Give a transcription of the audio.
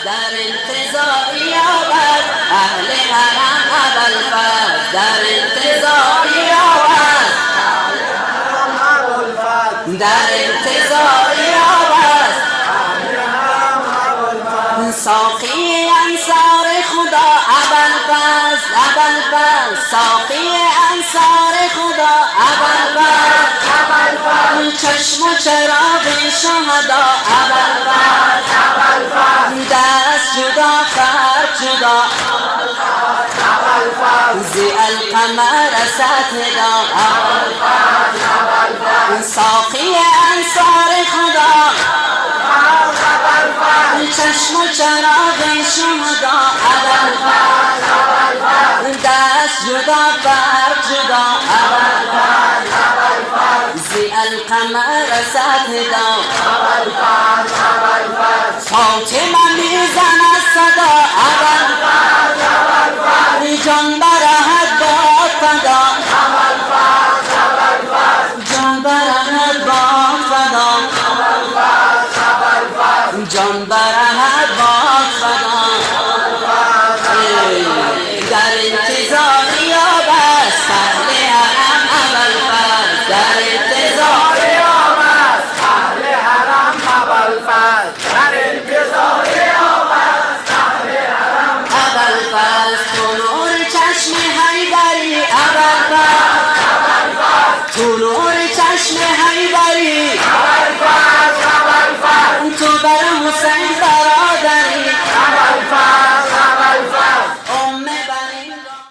در انتظار یابد اهل حرم ابوالفضل در انتظار یابد در انتظار یابد ساقی انصار خدا ابوالفضل ابوالفضل ساقی انصار خدا ابوالفضل چشم و چراغ شهدا ابوالفضل دست جدا فرد جدا ضیاء القمر ستدا ساقی انصار خدا چشم و چراغ شهدا ابوالفضل دست جدا فرد جدا ضیاء القمر ستدا فاطمه میزند صدا ابوالفضل جان برهد باد فدا جان برهد باد فدا جان برهد باد فدا در انتظار یابد اهل حرم ابوالفضل در انتظار یابد اهل حرم ابوالفضل در انتظار یابد اهل حرم ابوالفضل تو نور چشم حیدری ابوالفضل تو نور چشم حیدری ابوالفضل تو بر حسین